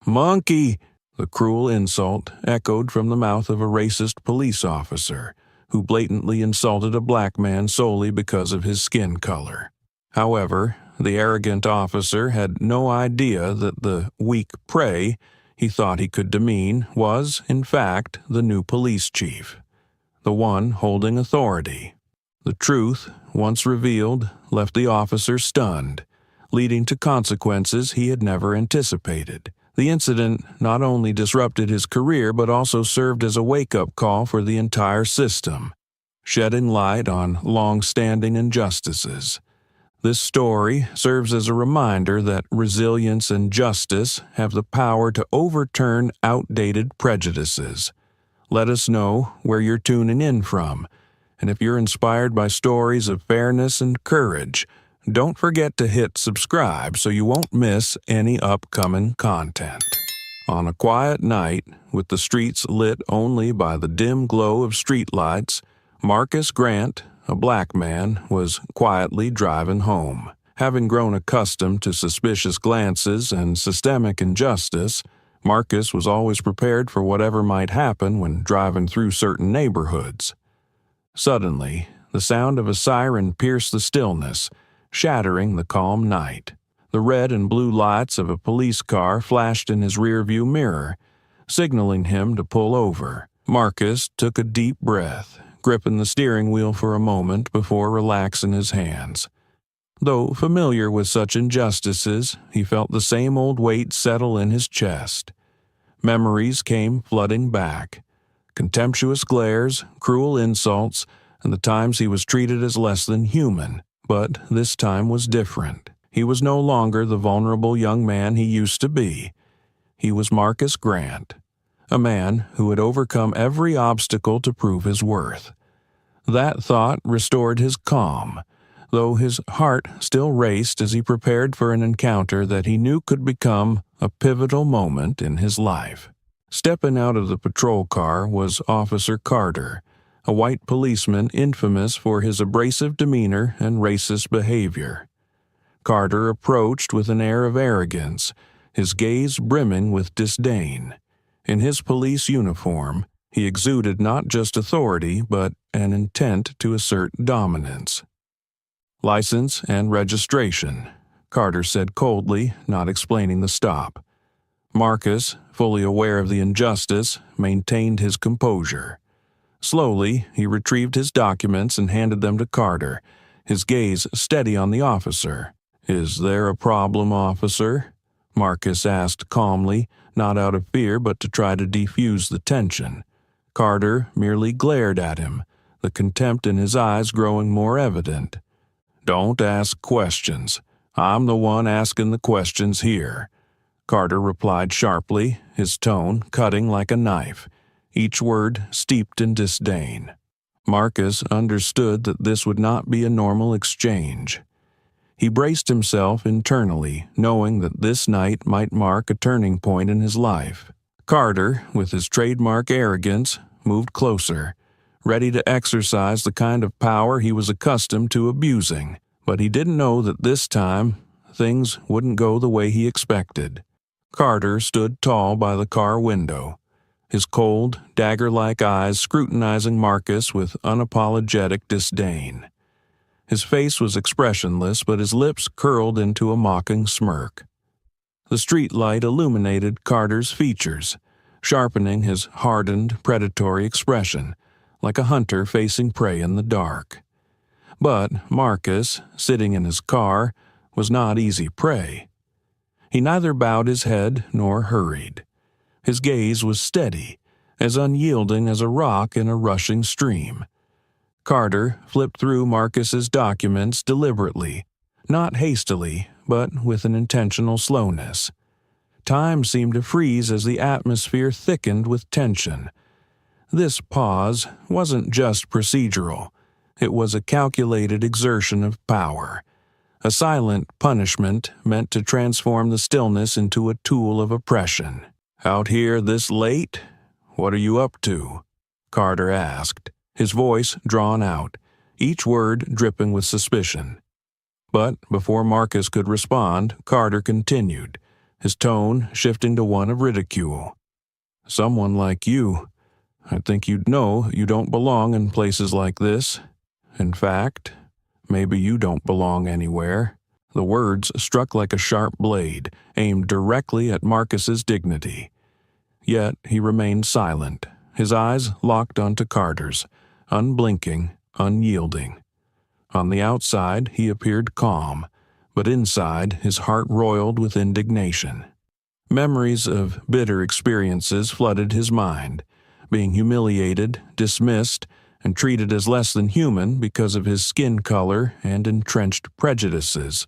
"Monkey!" The cruel insult echoed from the mouth of a racist police officer who blatantly insulted a black man solely because of his skin color. However, the arrogant officer had no idea that the weak prey he thought he could demean was, in fact, the new police chief, the one holding authority. The truth, once revealed, left the officer stunned, leading to consequences he had never anticipated. The incident not only disrupted his career but also served as a wake-up call for the entire system, shedding light on long-standing injustices. This story serves as a reminder that resilience and justice have the power to overturn outdated prejudices. Let us know where you're tuning in from, and if you're inspired by stories of fairness and courage, don't forget to hit subscribe so you won't miss any upcoming content. On a quiet night, with the streets lit only by the dim glow of streetlights, Marcus Grant, a black man, was quietly driving home. Having grown accustomed to suspicious glances and systemic injustice, Marcus was always prepared for whatever might happen when driving through certain neighborhoods. Suddenly, the sound of a siren pierced the stillness, shattering the calm night. The red and blue lights of a police car flashed in his rearview mirror, signaling him to pull over. Marcus took a deep breath, gripping the steering wheel for a moment before relaxing his hands. Though familiar with such injustices, he felt the same old weight settle in his chest. Memories came flooding back. Contemptuous glares, cruel insults, and the times he was treated as less than human. But this time was different. He was no longer the vulnerable young man he used to be. He was Marcus Grant, a man who had overcome every obstacle to prove his worth. That thought restored his calm, though his heart still raced as he prepared for an encounter that he knew could become a pivotal moment in his life. Stepping out of the patrol car was Officer Carter, a white policeman infamous for his abrasive demeanor and racist behavior. Carter approached with an air of arrogance, his gaze brimming with disdain. In his police uniform, he exuded not just authority but an intent to assert dominance. "License and registration," Carter said coldly, not explaining the stop. Marcus, fully aware of the injustice, maintained his composure. Slowly, he retrieved his documents and handed them to Carter, his gaze steady on the officer. "Is there a problem, officer?" Marcus asked calmly, not out of fear but to try to defuse the tension. Carter merely glared at him, the contempt in his eyes growing more evident. "Don't ask questions. I'm the one asking the questions here," Carter replied sharply, his tone cutting like a knife, each word steeped in disdain. Marcus understood that this would not be a normal exchange. He braced himself internally, knowing that this night might mark a turning point in his life. Carter, with his trademark arrogance, moved closer, ready to exercise the kind of power he was accustomed to abusing. But he didn't know that this time, things wouldn't go the way he expected. Carter stood tall by the car window, his cold, dagger-like eyes scrutinizing Marcus with unapologetic disdain. His face was expressionless, but his lips curled into a mocking smirk. The streetlight illuminated Carter's features, sharpening his hardened, predatory expression, like a hunter facing prey in the dark. But Marcus, sitting in his car, was not easy prey. He neither bowed his head nor hurried. His gaze was steady, as unyielding as a rock in a rushing stream. Carter flipped through Marcus's documents deliberately, not hastily, but with an intentional slowness. Time seemed to freeze as the atmosphere thickened with tension. This pause wasn't just procedural. It was a calculated exertion of power, a silent punishment meant to transform the stillness into a tool of oppression. "Out here this late? What are you up to?" Carter asked, his voice drawn out, each word dripping with suspicion. But before Marcus could respond, Carter continued, his tone shifting to one of ridicule. "Someone like you. I'd think you'd know you don't belong in places like this. In fact, maybe you don't belong anywhere." The words struck like a sharp blade, aimed directly at Marcus's dignity. Yet he remained silent, his eyes locked onto Carter's, unblinking, unyielding. On the outside, he appeared calm, but inside his heart roiled with indignation. Memories of bitter experiences flooded his mind, being humiliated, dismissed, and treated as less than human because of his skin color and entrenched prejudices.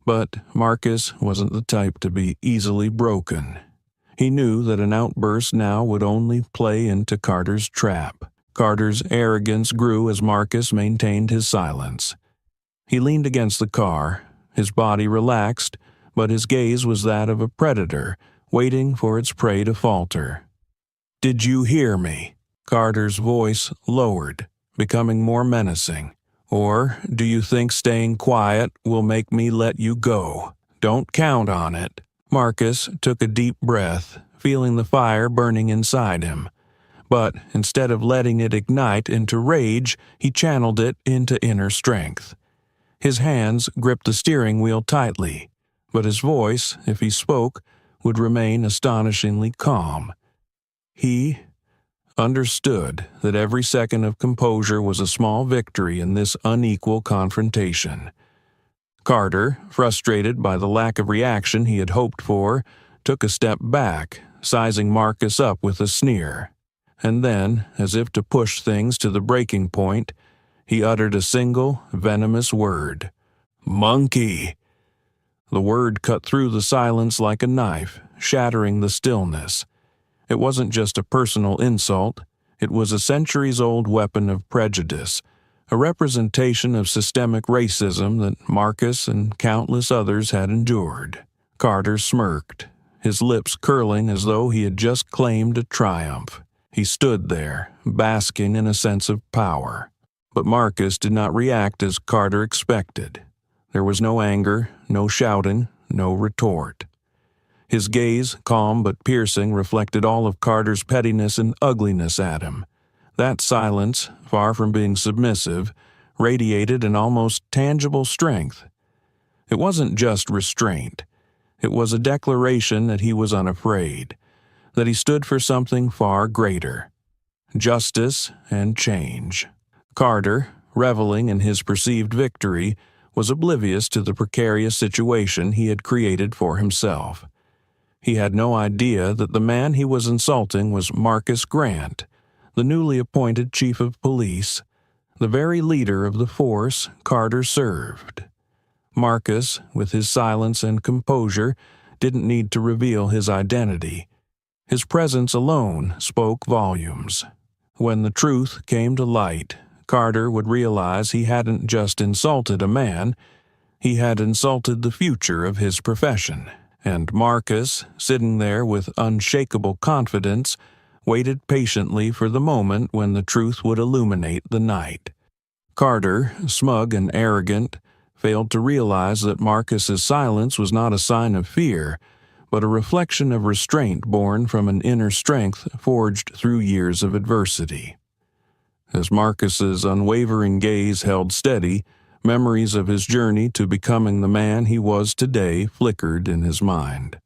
But Marcus wasn't the type to be easily broken. He knew that an outburst now would only play into Carter's trap. Carter's arrogance grew as Marcus maintained his silence. He leaned against the car, his body relaxed, but his gaze was that of a predator, waiting for its prey to falter. "Did you hear me?" Carter's voice lowered, becoming more menacing. "Or do you think staying quiet will make me let you go? Don't count on it." Marcus took a deep breath, feeling the fire burning inside him. But instead of letting it ignite into rage, he channeled it into inner strength. His hands gripped the steering wheel tightly, but his voice, if he spoke, would remain astonishingly calm. He understood that every second of composure was a small victory in this unequal confrontation. Carter, frustrated by the lack of reaction he had hoped for, took a step back, sizing Marcus up with a sneer. And then, as if to push things to the breaking point, he uttered a single, venomous word. "Monkey!" The word cut through the silence like a knife, shattering the stillness. It wasn't just a personal insult, it was a centuries-old weapon of prejudice, a representation of systemic racism that Marcus and countless others had endured. Carter smirked, his lips curling as though he had just claimed a triumph. He stood there, basking in a sense of power. But Marcus did not react as Carter expected. There was no anger, no shouting, no retort. His gaze, calm but piercing, reflected all of Carter's pettiness and ugliness at him. That silence, far from being submissive, radiated an almost tangible strength. It wasn't just restraint. It was a declaration that he was unafraid, that he stood for something far greater: justice and change. Carter, reveling in his perceived victory, was oblivious to the precarious situation he had created for himself. He had no idea that the man he was insulting was Marcus Grant, the newly appointed chief of police, the very leader of the force Carter served. Marcus, with his silence and composure, didn't need to reveal his identity. His presence alone spoke volumes. When the truth came to light, Carter would realize he hadn't just insulted a man, he had insulted the future of his profession. And Marcus, sitting there with unshakable confidence, waited patiently for the moment when the truth would illuminate the night. Carter, smug and arrogant, failed to realize that Marcus's silence was not a sign of fear, but a reflection of restraint born from an inner strength forged through years of adversity. As Marcus's unwavering gaze held steady, memories of his journey to becoming the man he was today flickered in his mind.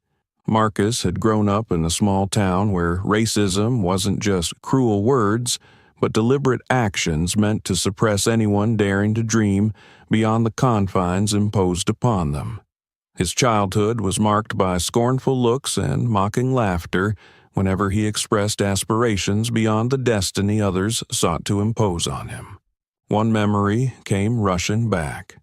Marcus had grown up in a small town where racism wasn't just cruel words, but deliberate actions meant to suppress anyone daring to dream beyond the confines imposed upon them. His childhood was marked by scornful looks and mocking laughter whenever he expressed aspirations beyond the destiny others sought to impose on him. One memory came rushing back.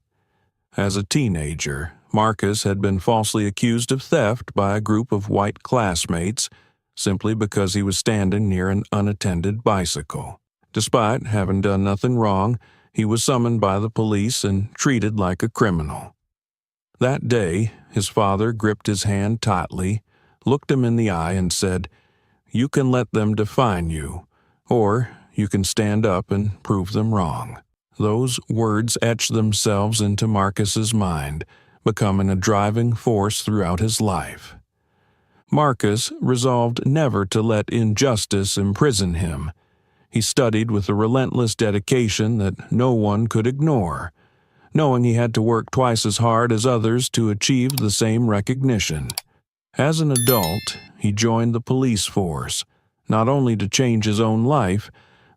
As a teenager, Marcus had been falsely accused of theft by a group of white classmates simply because he was standing near an unattended bicycle. Despite having done nothing wrong, he was summoned by the police and treated like a criminal. That day, his father gripped his hand tightly, looked him in the eye, and said, "You can let them define you, or you can stand up and prove them wrong." Those words etched themselves into Marcus's mind, becoming a driving force throughout his life. Marcus resolved never to let injustice imprison him. He studied with a relentless dedication that no one could ignore, knowing he had to work twice as hard as others to achieve the same recognition. As an adult, he joined the police force, not only to change his own life,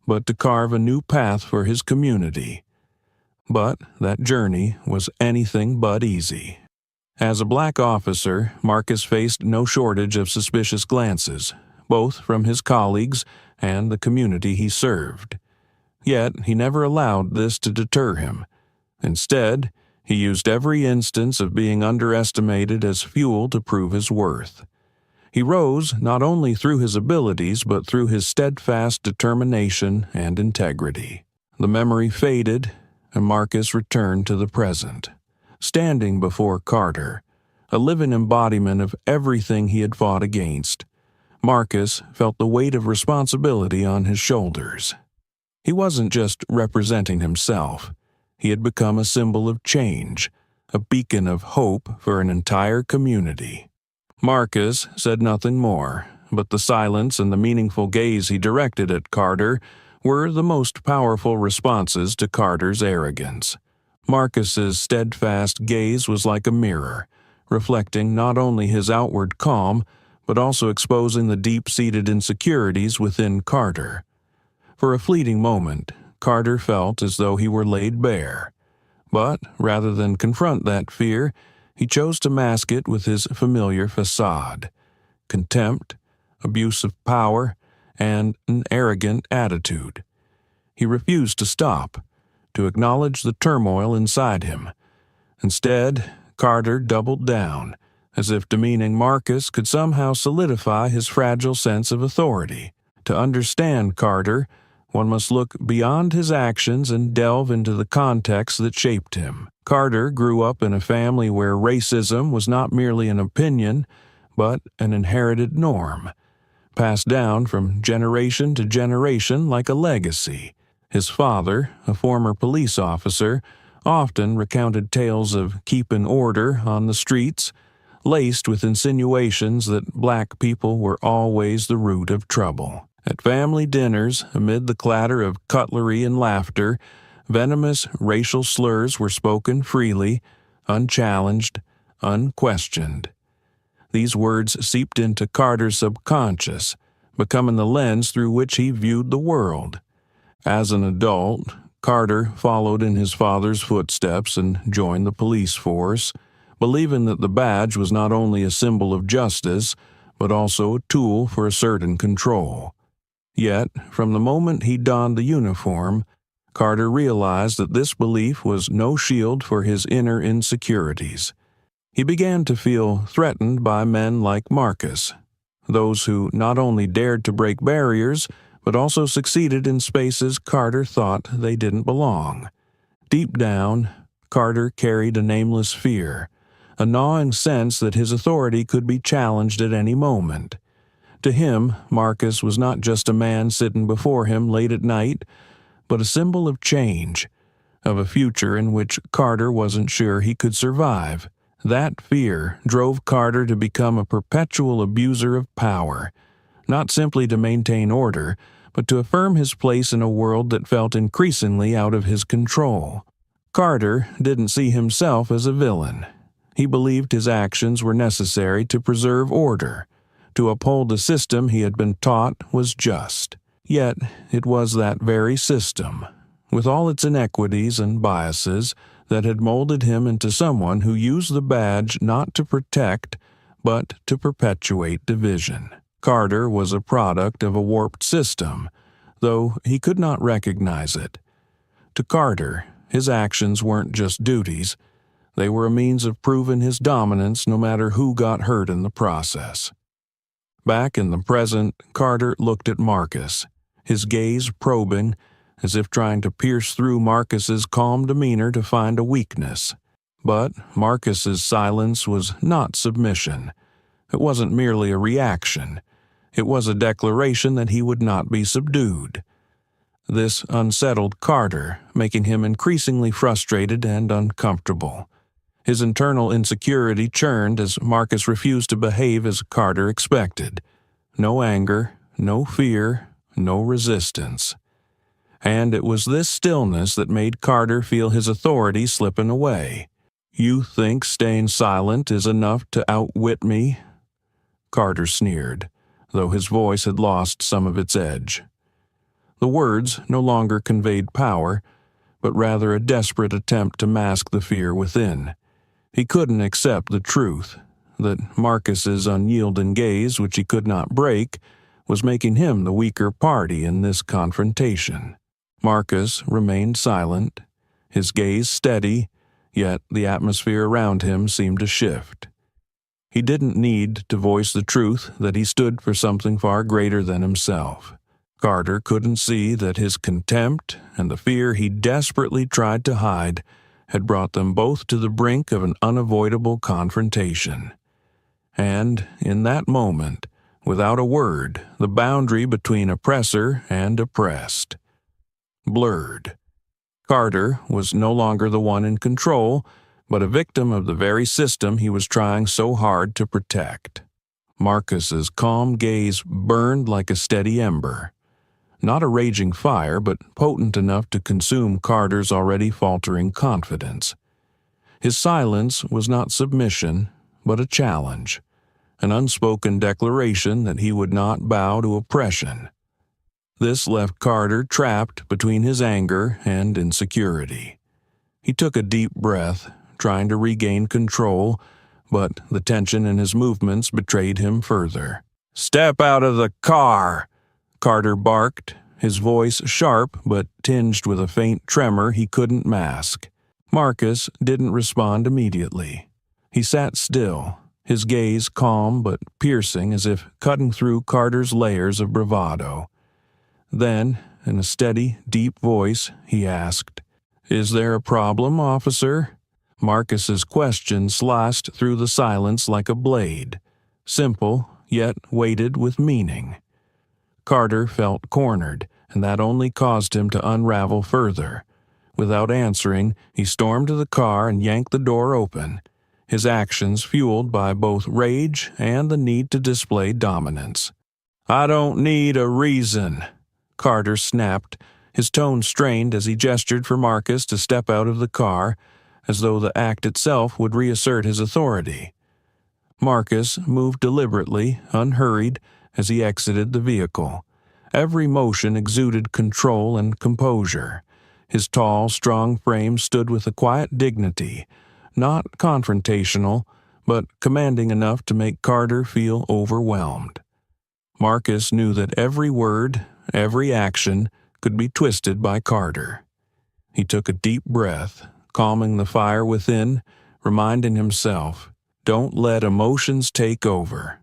but to carve a new path for his community. But that journey was anything but easy. As a black officer, Marcus faced no shortage of suspicious glances, both from his colleagues and the community he served. Yet he never allowed this to deter him. Instead, he used every instance of being underestimated as fuel to prove his worth. He rose not only through his abilities but through his steadfast determination and integrity. The memory faded, and Marcus returned to the present, standing before Carter, a living embodiment of everything he had fought against. Marcus felt the weight of responsibility on his shoulders. He wasn't just representing himself. He had become a symbol of change, a beacon of hope for an entire community. Marcus said nothing more, but the silence and the meaningful gaze he directed at Carter were the most powerful responses to Carter's arrogance. Marcus's steadfast gaze was like a mirror, reflecting not only his outward calm, but also exposing the deep-seated insecurities within Carter. For a fleeting moment, Carter felt as though he were laid bare. But rather than confront that fear, he chose to mask it with his familiar facade: contempt, abuse of power, and an arrogant attitude. He refused to stop, to acknowledge the turmoil inside him. Instead, Carter doubled down, as if demeaning Marcus could somehow solidify his fragile sense of authority. To understand Carter, one must look beyond his actions and delve into the context that shaped him. Carter grew up in a family where racism was not merely an opinion, but an inherited norm, passed down from generation to generation like a legacy. His father, a former police officer, often recounted tales of keeping order on the streets, laced with insinuations that black people were always the root of trouble. At family dinners, amid the clatter of cutlery and laughter, venomous racial slurs were spoken freely, unchallenged, unquestioned. These words seeped into Carter's subconscious, becoming the lens through which he viewed the world. As an adult, Carter followed in his father's footsteps and joined the police force, believing that the badge was not only a symbol of justice, but also a tool for asserting control. Yet, from the moment he donned the uniform, Carter realized that this belief was no shield for his inner insecurities. He began to feel threatened by men like Marcus, those who not only dared to break barriers, but also succeeded in spaces Carter thought they didn't belong. Deep down, Carter carried a nameless fear, a gnawing sense that his authority could be challenged at any moment. To him, Marcus was not just a man sitting before him late at night, but a symbol of change, of a future in which Carter wasn't sure he could survive. That fear drove Carter to become a perpetual abuser of power, not simply to maintain order, but to affirm his place in a world that felt increasingly out of his control. Carter didn't see himself as a villain. He believed his actions were necessary to preserve order, to uphold a system he had been taught was just. Yet it was that very system, with all its inequities and biases, that had molded him into someone who used the badge not to protect, but to perpetuate division. Carter was a product of a warped system, though he could not recognize it. To Carter, his actions weren't just duties. They were a means of proving his dominance no matter who got hurt in the process. Back in the present, Carter looked at Marcus, his gaze probing, as if trying to pierce through Marcus's calm demeanor to find a weakness. But Marcus's silence was not submission. It wasn't merely a reaction. It was a declaration that he would not be subdued. This unsettled Carter, making him increasingly frustrated and uncomfortable. His internal insecurity churned as Marcus refused to behave as Carter expected. No anger, no fear, no resistance. And it was this stillness that made Carter feel his authority slipping away. "You think staying silent is enough to outwit me?" Carter sneered, though his voice had lost some of its edge. The words no longer conveyed power, but rather a desperate attempt to mask the fear within. He couldn't accept the truth, that Marcus's unyielding gaze, which he could not break, was making him the weaker party in this confrontation. Marcus remained silent, his gaze steady, yet the atmosphere around him seemed to shift. He didn't need to voice the truth that he stood for something far greater than himself. Carter couldn't see that his contempt and the fear he desperately tried to hide had brought them both to the brink of an unavoidable confrontation. And in that moment, without a word, the boundary between oppressor and oppressed blurred. Carter was no longer the one in control, but a victim of the very system he was trying so hard to protect. Marcus's calm gaze burned like a steady ember. Not a raging fire, but potent enough to consume Carter's already faltering confidence. His silence was not submission, but a challenge, an unspoken declaration that he would not bow to oppression. This left Carter trapped between his anger and insecurity. He took a deep breath, trying to regain control, but the tension in his movements betrayed him further. "Step out of the car!" Carter barked, his voice sharp but tinged with a faint tremor he couldn't mask. Marcus didn't respond immediately. He sat still, his gaze calm but piercing as if cutting through Carter's layers of bravado. Then, in a steady, deep voice, he asked, "Is there a problem, officer?" Marcus's question sliced through the silence like a blade, simple, yet weighted with meaning. Carter felt cornered, and that only caused him to unravel further. Without answering, he stormed to the car and yanked the door open, his actions fueled by both rage and the need to display dominance. "I don't need a reason," Carter snapped, his tone strained as he gestured for Marcus to step out of the car, as though the act itself would reassert his authority. Marcus moved deliberately, unhurried, as he exited the vehicle. Every motion exuded control and composure. His tall, strong frame stood with a quiet dignity, not confrontational, but commanding enough to make Carter feel overwhelmed. Marcus knew that every word, every action, could be twisted by Carter. He took a deep breath, calming the fire within, reminding himself, "Don't let emotions take over.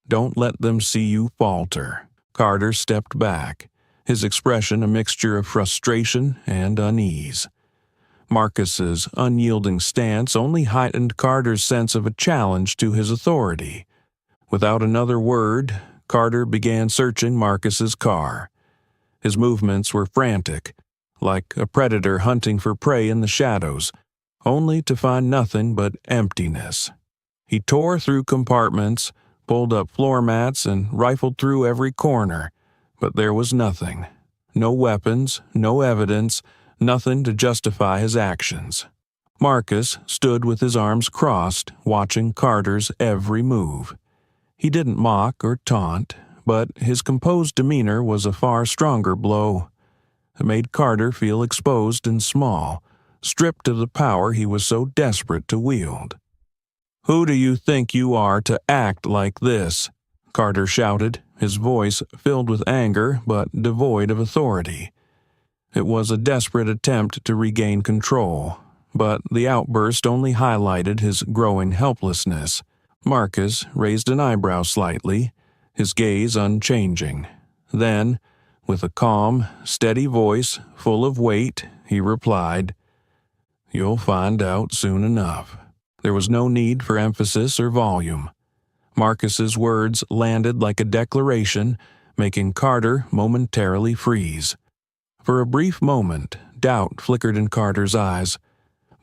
Don't let them see you falter." Carter stepped back, his expression a mixture of frustration and unease. Marcus's unyielding stance only heightened Carter's sense of a challenge to his authority. Without another word, Carter began searching Marcus's car. His movements were frantic, like a predator hunting for prey in the shadows, only to find nothing but emptiness. He tore through compartments, pulled up floor mats, and rifled through every corner, but there was nothing. No weapons, no evidence, nothing to justify his actions. Marcus stood with his arms crossed, watching Carter's every move. He didn't mock or taunt, but his composed demeanor was a far stronger blow. It made Carter feel exposed and small, stripped of the power he was so desperate to wield. "Who do you think you are to act like this?" Carter shouted, his voice filled with anger but devoid of authority. It was a desperate attempt to regain control, but the outburst only highlighted his growing helplessness. Marcus raised an eyebrow slightly, his gaze unchanging. Then, with a calm, steady voice full of weight, he replied, "You'll find out soon enough." There was no need for emphasis or volume. Marcus's words landed like a declaration, making Carter momentarily freeze. For a brief moment, doubt flickered in Carter's eyes,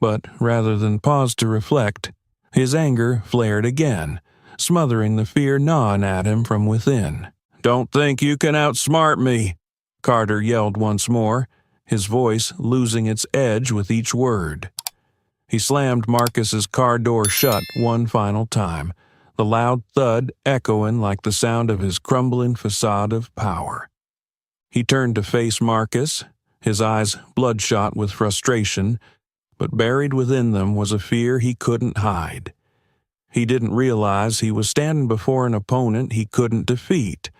But rather than pause to reflect, his anger flared again, smothering the fear gnawing at him from within. "Don't think you can outsmart me," Carter yelled once more, his voice losing its edge with each word. He slammed Marcus's car door shut one final time, the loud thud echoing like the sound of his crumbling facade of power. He turned to face Marcus, his eyes bloodshot with frustration, but buried within them was a fear he couldn't hide. He didn't realize he was standing before an opponent he couldn't defeat,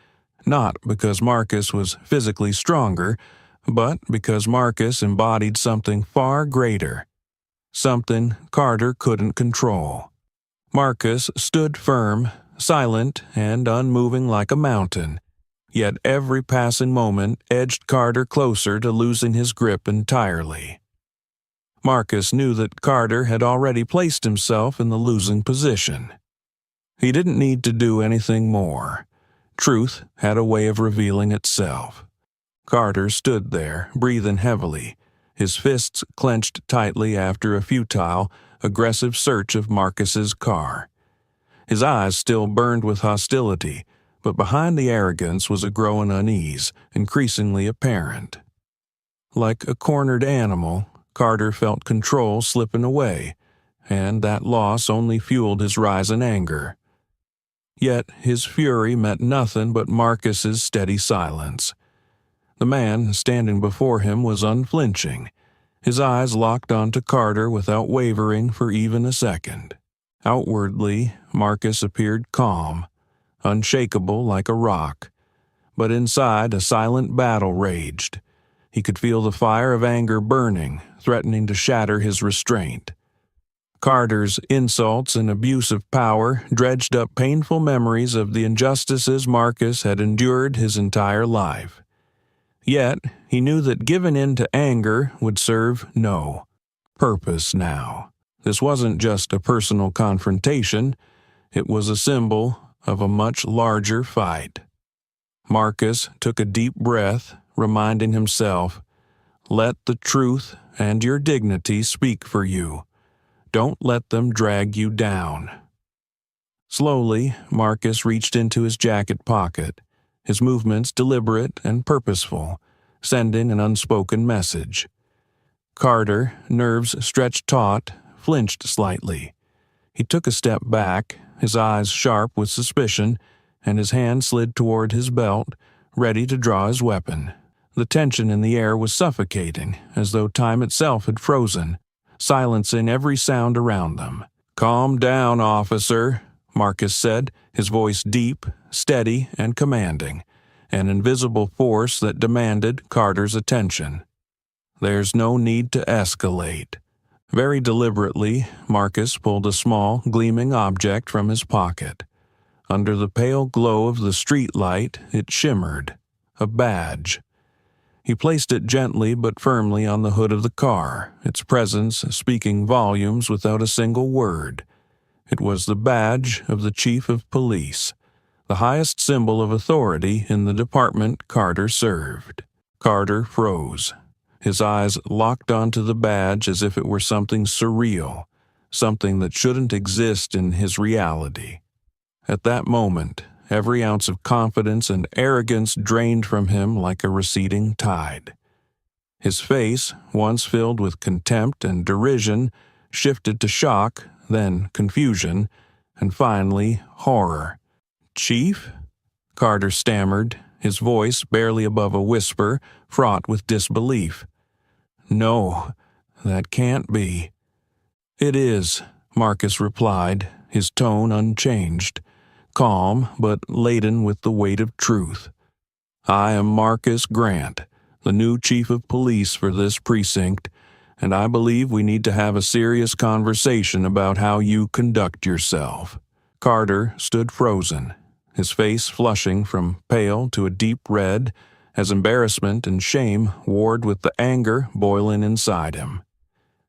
not because Marcus was physically stronger, but because Marcus embodied something far greater, something Carter couldn't control. Marcus stood firm, silent, and unmoving like a mountain, yet every passing moment edged Carter closer to losing his grip entirely. Marcus knew that Carter had already placed himself in the losing position. He didn't need to do anything more. Truth had a way of revealing itself. Carter stood there, breathing heavily, his fists clenched tightly after a futile, aggressive search of Marcus's car. His eyes still burned with hostility, but behind the arrogance was a growing unease, increasingly apparent. Like a cornered animal, Carter felt control slipping away, and that loss only fueled his rising anger. Yet his fury met nothing but Marcus's steady silence. The man standing before him was unflinching, his eyes locked onto Carter without wavering for even a second. Outwardly, Marcus appeared calm, unshakable like a rock, but inside a silent battle raged. He could feel the fire of anger burning, threatening to shatter his restraint. Carter's insults and abuse of power dredged up painful memories of the injustices Marcus had endured his entire life. Yet, he knew that giving in to anger would serve no purpose now. This wasn't just a personal confrontation, it was a symbol of a much larger fight. Marcus took a deep breath, reminding himself, "Let the truth and your dignity speak for you. Don't let them drag you down." Slowly, Marcus reached into his jacket pocket, his movements deliberate and purposeful, sending an unspoken message. Carter, nerves stretched taut, flinched slightly. He took a step back, his eyes sharp with suspicion, and his hand slid toward his belt, ready to draw his weapon. The tension in the air was suffocating, as though time itself had frozen, silencing every sound around them. "Calm down, officer," Marcus said, his voice deep, steady, and commanding, an invisible force that demanded Carter's attention. "There's no need to escalate." Very deliberately, Marcus pulled a small, gleaming object from his pocket. Under the pale glow of the street light, it shimmered. A badge. He placed it gently but firmly on the hood of the car, its presence speaking volumes without a single word. It was the badge of the Chief of Police, the highest symbol of authority in the department Carter served. Carter froze, his eyes locked onto the badge as if it were something surreal, something that shouldn't exist in his reality. At that moment, every ounce of confidence and arrogance drained from him like a receding tide. His face, once filled with contempt and derision, shifted to shock, then confusion, and finally horror. "Chief?" Carter stammered, his voice barely above a whisper, fraught with disbelief. "No, that can't be." "It is," Marcus replied, his tone unchanged, calm but laden with the weight of truth. "I am Marcus Grant, the new chief of police for this precinct, and I believe we need to have a serious conversation about how you conduct yourself." Carter stood frozen, his face flushing from pale to a deep red, as embarrassment and shame warred with the anger boiling inside him.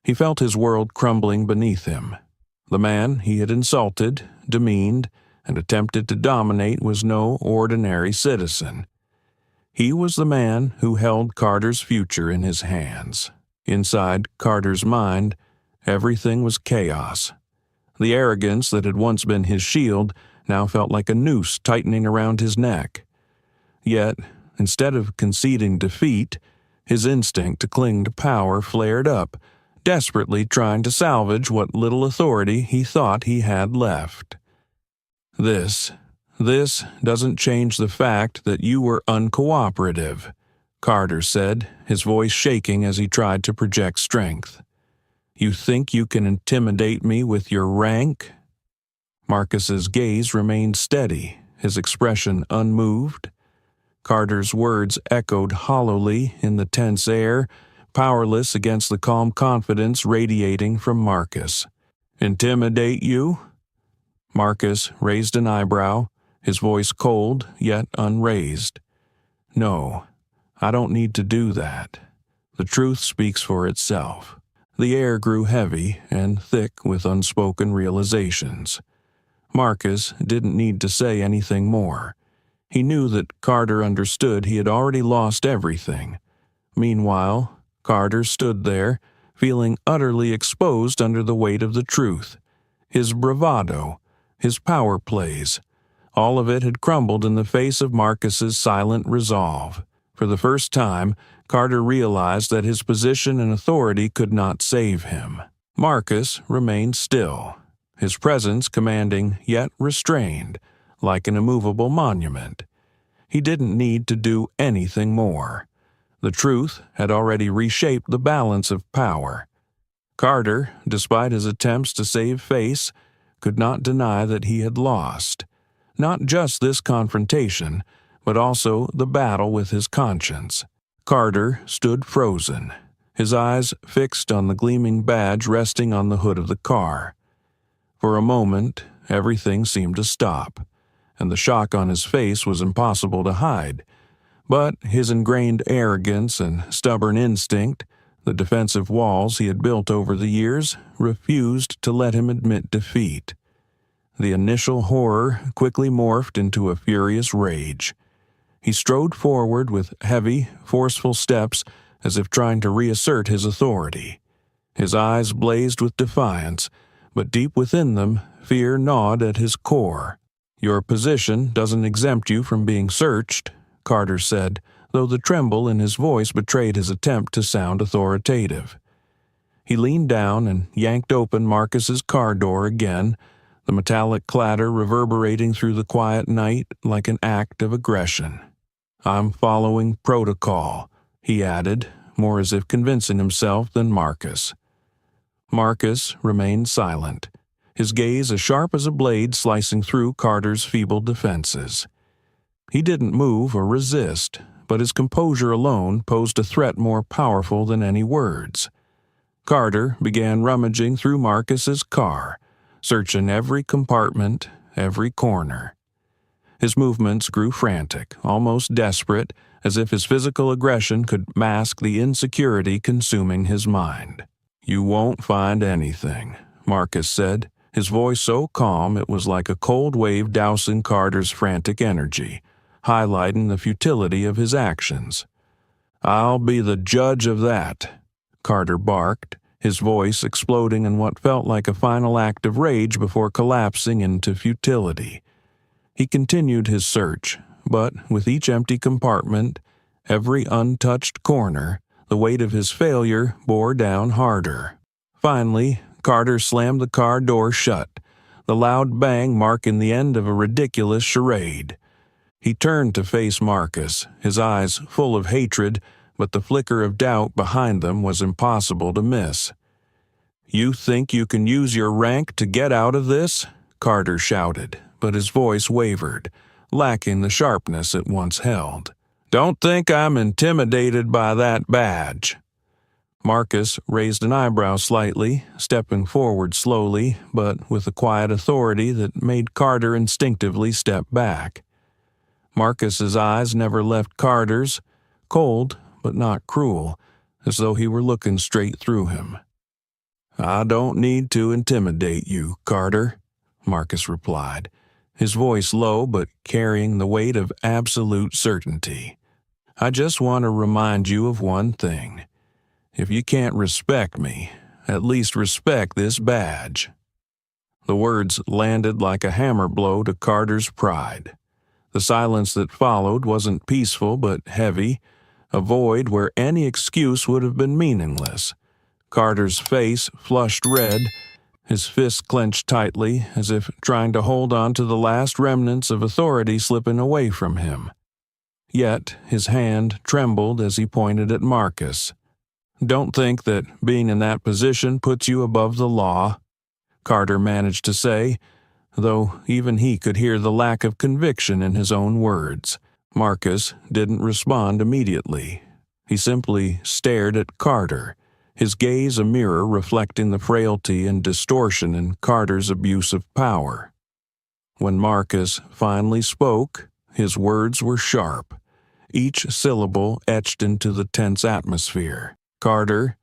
He felt his world crumbling beneath him. The man he had insulted, demeaned, and attempted to dominate was no ordinary citizen. He was the man who held Carter's future in his hands. Inside Carter's mind, Everything was chaos. The arrogance that had once been his shield now felt like a noose tightening around his neck. Yet, instead of conceding defeat, his instinct to cling to power flared up, desperately trying to salvage what little authority he thought he had left. This doesn't change the fact that you were uncooperative," Carter said, his voice shaking as he tried to project strength. "You think you can intimidate me with your rank?" Marcus's gaze remained steady, his expression unmoved. Carter's words echoed hollowly in the tense air, powerless against the calm confidence radiating from Marcus. "Intimidate you?" Marcus raised an eyebrow, his voice cold yet unraised. "No, I don't need to do that. The truth speaks for itself." The air grew heavy and thick with unspoken realizations. Marcus didn't need to say anything more. He knew that Carter understood he had already lost everything. Meanwhile, Carter stood there, feeling utterly exposed under the weight of the truth. His bravado, his power plays, all of it had crumbled in the face of Marcus's silent resolve. For the first time, Carter realized that his position and authority could not save him. Marcus remained still, his presence commanding yet restrained, like an immovable monument. He didn't need to do anything more. The truth had already reshaped the balance of power. Carter, despite his attempts to save face, could not deny that he had lost. Not just this confrontation, but also the battle with his conscience. Carter stood frozen, his eyes fixed on the gleaming badge resting on the hood of the car. For a moment, everything seemed to stop, and the shock on his face was impossible to hide. But his ingrained arrogance and stubborn instinct, the defensive walls he had built over the years, refused to let him admit defeat. The initial horror quickly morphed into a furious rage. He strode forward with heavy, forceful steps as if trying to reassert his authority. His eyes blazed with defiance, but deep within them, fear gnawed at his core. "Your position doesn't exempt you from being searched," Carter said, though the tremble in his voice betrayed his attempt to sound authoritative. He leaned down and yanked open Marcus's car door again, the metallic clatter reverberating through the quiet night like an act of aggression. "I'm following protocol," he added, more as if convincing himself than Marcus. Marcus remained silent, his gaze as sharp as a blade slicing through Carter's feeble defenses. He didn't move or resist, but his composure alone posed a threat more powerful than any words. Carter began rummaging through Marcus's car, searching every compartment, every corner. His movements grew frantic, almost desperate, as if his physical aggression could mask the insecurity consuming his mind. "You won't find anything," Marcus said, his voice so calm it was like a cold wave dousing Carter's frantic energy, highlighting the futility of his actions. "I'll be the judge of that," Carter barked, his voice exploding in what felt like a final act of rage before collapsing into futility. He continued his search, but with each empty compartment, every untouched corner, the weight of his failure bore down harder. Finally, Carter slammed the car door shut, the loud bang marking the end of a ridiculous charade. He turned to face Marcus, his eyes full of hatred, but the flicker of doubt behind them was impossible to miss. "You think you can use your rank to get out of this?" Carter shouted, but his voice wavered, lacking the sharpness it once held. "Don't think I'm intimidated by that badge." Marcus raised an eyebrow slightly, stepping forward slowly, but with a quiet authority that made Carter instinctively step back. Marcus's eyes never left Carter's, cold but not cruel, as though he were looking straight through him. "I don't need to intimidate you, Carter," Marcus replied, his voice low but carrying the weight of absolute certainty. "I just want to remind you of one thing. If you can't respect me, at least respect this badge." The words landed like a hammer blow to Carter's pride. The silence that followed wasn't peaceful but heavy, a void where any excuse would have been meaningless. Carter's face flushed red, his fists clenched tightly as if trying to hold on to the last remnants of authority slipping away from him. Yet his hand trembled as he pointed at Marcus. "Don't think that being in that position puts you above the law," Carter managed to say, though even he could hear the lack of conviction in his own words. Marcus didn't respond immediately. He simply stared at Carter, his gaze a mirror reflecting the frailty and distortion in Carter's abuse of power. When Marcus finally spoke, his words were sharp, each syllable etched into the tense atmosphere. "Carter,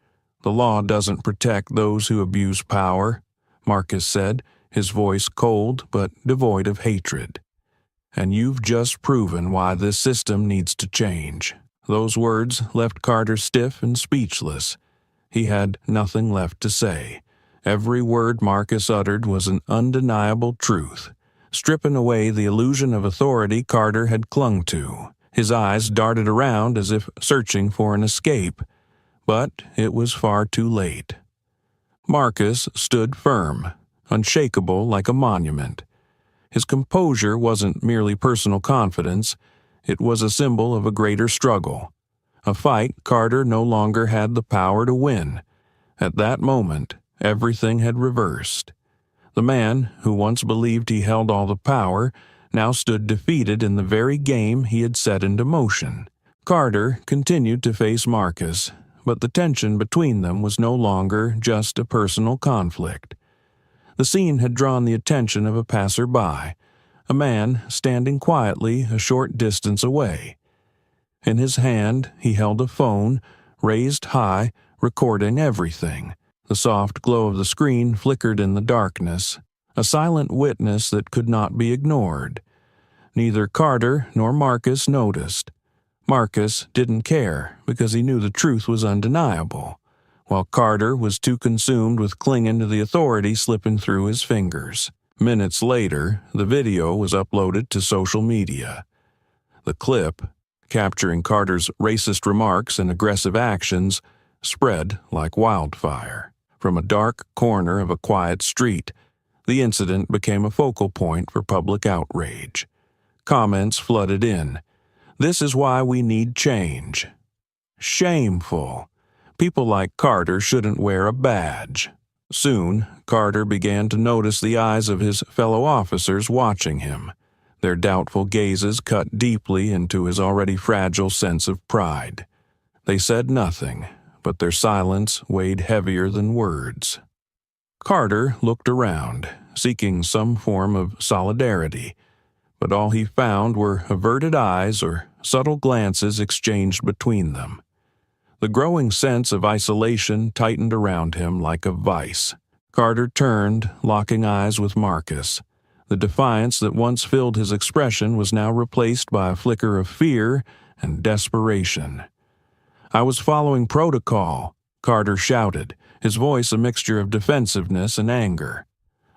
the law doesn't protect those who abuse power," Marcus said, his voice cold but devoid of hatred. "And you've just proven why this system needs to change." Those words left Carter stiff and speechless. He had nothing left to say. Every word Marcus uttered was an undeniable truth, stripping away the illusion of authority Carter had clung to. His eyes darted around as if searching for an escape, but it was far too late. Marcus stood firm, unshakable like a monument. His composure wasn't merely personal confidence, it was a symbol of a greater struggle, a fight Carter no longer had the power to win. At that moment, everything had reversed. The man who once believed he held all the power now stood defeated in the very game he had set into motion. Carter continued to face Marcus, but the tension between them was no longer just a personal conflict. The scene had drawn the attention of a passerby, a man standing quietly a short distance away. In his hand, he held a phone, raised high, recording everything. The soft glow of the screen flickered in the darkness, a silent witness that could not be ignored. Neither Carter nor Marcus noticed. Marcus didn't care because he knew the truth was undeniable, while Carter was too consumed with clinging to the authority slipping through his fingers. Minutes later, the video was uploaded to social media. The clip, capturing Carter's racist remarks and aggressive actions, spread like wildfire. From a dark corner of a quiet street, the incident became a focal point for public outrage. Comments flooded in. "This is why we need change." "Shameful. People like Carter shouldn't wear a badge." Soon, Carter began to notice the eyes of his fellow officers watching him. Their doubtful gazes cut deeply into his already fragile sense of pride. They said nothing, but their silence weighed heavier than words. Carter looked around, seeking some form of solidarity, but all he found were averted eyes or subtle glances exchanged between them. The growing sense of isolation tightened around him like a vice. Carter turned, locking eyes with Marcus. The defiance that once filled his expression was now replaced by a flicker of fear and desperation. "I was following protocol," Carter shouted, his voice a mixture of defensiveness and anger.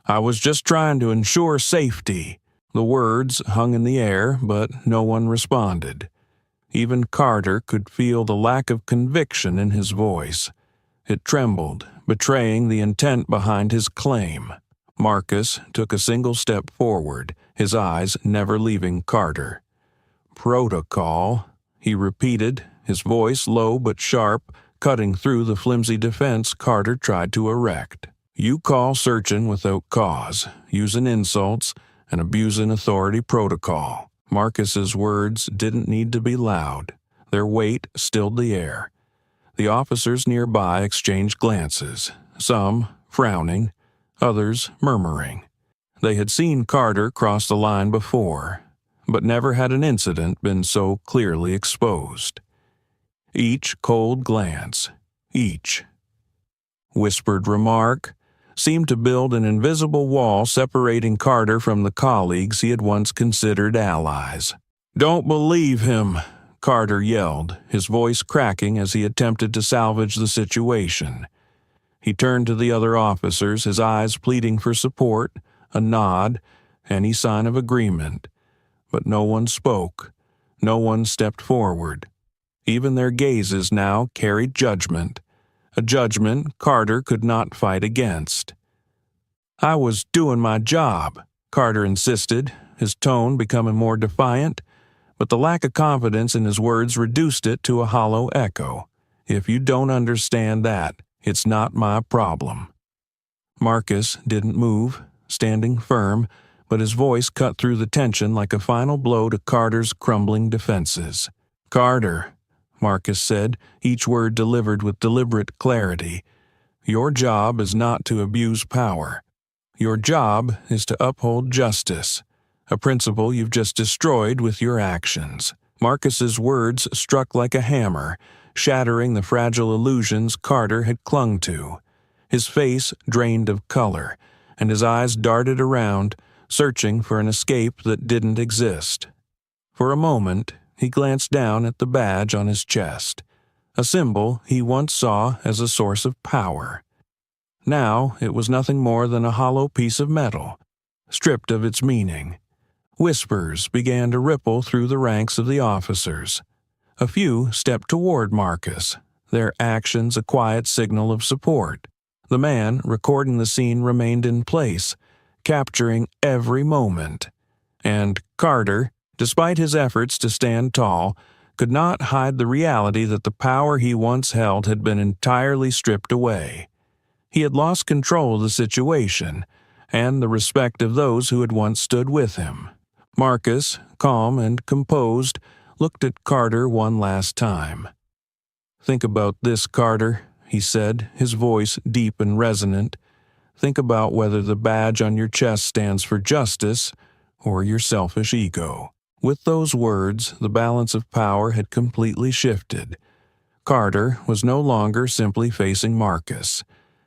"I was just trying to ensure safety." The words hung in the air, but no one responded. Even Carter could feel the lack of conviction in his voice. It trembled, betraying the intent behind his claim. Marcus took a single step forward, his eyes never leaving Carter. "Protocol," he repeated, his voice low but sharp, cutting through the flimsy defense Carter tried to erect. "You call searching without cause, using insults, and abusing authority protocol." Marcus's words didn't need to be loud. Their weight stilled the air. The officers nearby exchanged glances, some frowning, others murmuring. They had seen Carter cross the line before, but never had an incident been so clearly exposed. Each cold glance, each whispered remark, seemed to build an invisible wall separating Carter from the colleagues he had once considered allies. "Don't believe him," Carter yelled, his voice cracking as he attempted to salvage the situation. He turned to the other officers, his eyes pleading for support, a nod, any sign of agreement. But no one spoke. No one stepped forward. Even their gazes now carried judgment, a judgment Carter could not fight against. "I was doing my job," Carter insisted, his tone becoming more defiant, but the lack of confidence in his words reduced it to a hollow echo. "If you don't understand that, it's not my problem." Marcus didn't move, standing firm, but his voice cut through the tension like a final blow to Carter's crumbling defenses. "Carter," Marcus said, each word delivered with deliberate clarity, "your job is not to abuse power. Your job is to uphold justice, a principle you've just destroyed with your actions." Marcus's words struck like a hammer, shattering the fragile illusions Carter had clung to. His face drained of color, and his eyes darted around, searching for an escape that didn't exist. For a moment, he glanced down at the badge on his chest, a symbol he once saw as a source of power. Now it was nothing more than a hollow piece of metal, stripped of its meaning. Whispers began to ripple through the ranks of the officers. A few stepped toward Marcus, their actions a quiet signal of support. The man recording the scene remained in place, capturing every moment. And Carter, despite his efforts to stand tall, could not hide the reality that the power he once held had been entirely stripped away. He had lost control of the situation, and the respect of those who had once stood with him. Marcus, calm and composed, looked at Carter one last time. "Think about this, Carter," he said, his voice deep and resonant. "Think about whether the badge on your chest stands for justice or your selfish ego." With those words, the balance of power had completely shifted. Carter was no longer simply facing Marcus.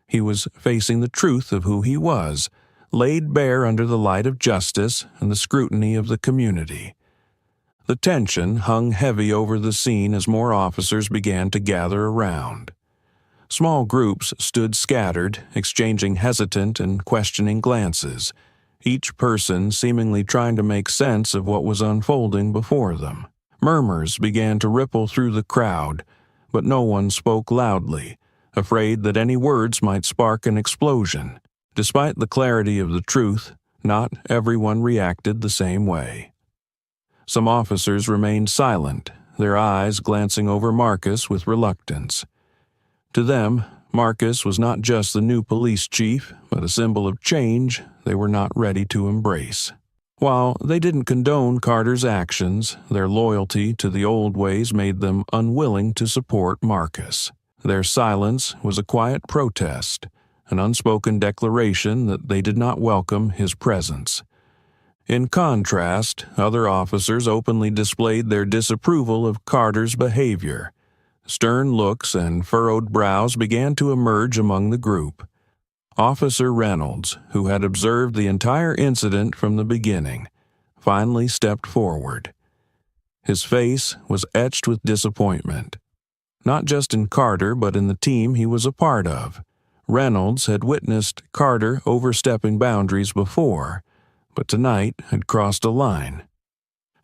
He was facing the truth of who he was, laid bare under the light of justice and the scrutiny of the community. The tension hung heavy over the scene as more officers began to gather around. Small groups stood scattered, exchanging hesitant and questioning glances, each person seemingly trying to make sense of what was unfolding before them. Murmurs began to ripple through the crowd, but no one spoke loudly, afraid that any words might spark an explosion. Despite the clarity of the truth, not everyone reacted the same way. Some officers remained silent, their eyes glancing over Marcus with reluctance. To them, Marcus was not just the new police chief, but a symbol of change they were not ready to embrace. While they didn't condone Carter's actions, their loyalty to the old ways made them unwilling to support Marcus. Their silence was a quiet protest, an unspoken declaration that they did not welcome his presence. In contrast, other officers openly displayed their disapproval of Carter's behavior. Stern looks and furrowed brows began to emerge among the group. Officer Reynolds, who had observed the entire incident from the beginning, finally stepped forward. His face was etched with disappointment, not just in Carter but in the team he was a part of. Reynolds had witnessed Carter overstepping boundaries before, but tonight had crossed a line.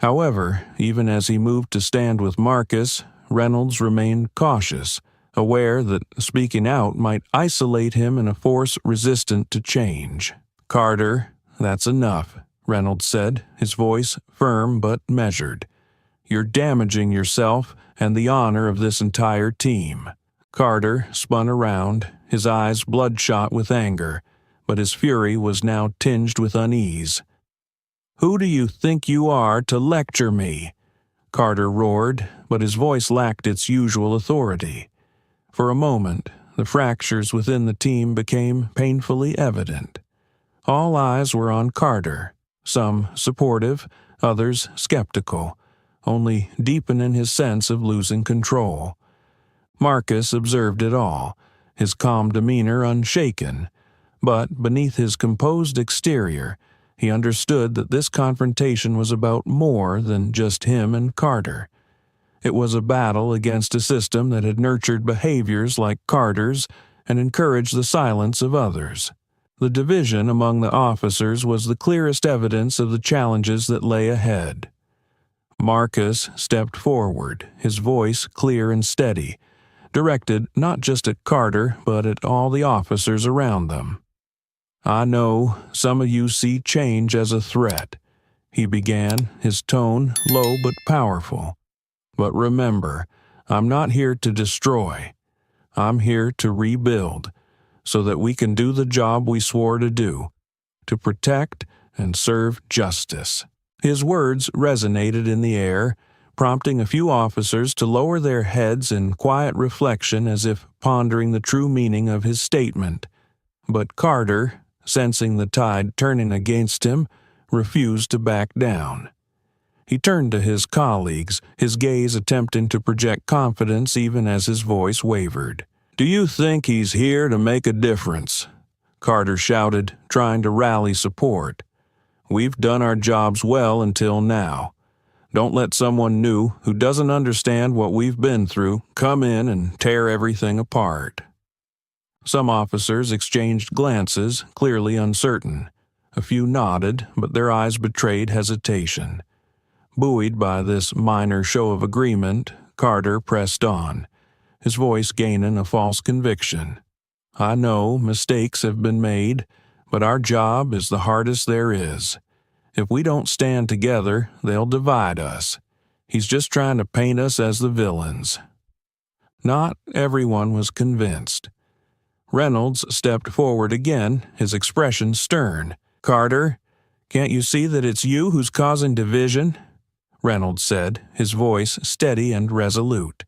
However, even as he moved to stand with Marcus, Reynolds remained cautious, aware that speaking out might isolate him in a force resistant to change. "Carter, that's enough," Reynolds said, his voice firm but measured. "You're damaging yourself and the honor of this entire team." Carter spun around, his eyes bloodshot with anger, but his fury was now tinged with unease. "Who do you think you are to lecture me?" Carter roared, but his voice lacked its usual authority. For a moment, the fractures within the team became painfully evident. All eyes were on Carter, some supportive, others skeptical, only deepening his sense of losing control. Marcus observed it all, his calm demeanor unshaken, but beneath his composed exterior, he understood that this confrontation was about more than just him and Carter. It was a battle against a system that had nurtured behaviors like Carter's and encourage the silence of others. The division among the officers was the clearest evidence of the challenges that lay ahead. Marcus stepped forward, his voice clear and steady, directed not just at Carter but at all the officers around them. "I know some of you see change as a threat," he began, his tone low but powerful. "But remember, I'm not here to destroy. I'm here to rebuild, so that we can do the job we swore to do, to protect and serve justice." His words resonated in the air, prompting a few officers to lower their heads in quiet reflection as if pondering the true meaning of his statement. But Carter, sensing the tide turning against him, refused to back down. He turned to his colleagues, his gaze attempting to project confidence even as his voice wavered. "Do you think he's here to make a difference?" Carter shouted, trying to rally support. "We've done our jobs well until now. Don't let someone new, who doesn't understand what we've been through, come in and tear everything apart." Some officers exchanged glances, clearly uncertain. A few nodded, but their eyes betrayed hesitation. Buoyed by this minor show of agreement, Carter pressed on, his voice gaining a false conviction. "I know mistakes have been made, but our job is the hardest there is. If we don't stand together, they'll divide us. He's just trying to paint us as the villains." Not everyone was convinced. Reynolds stepped forward again, his expression stern. "Carter, can't you see that it's you who's causing division?" Reynolds said, his voice steady and resolute.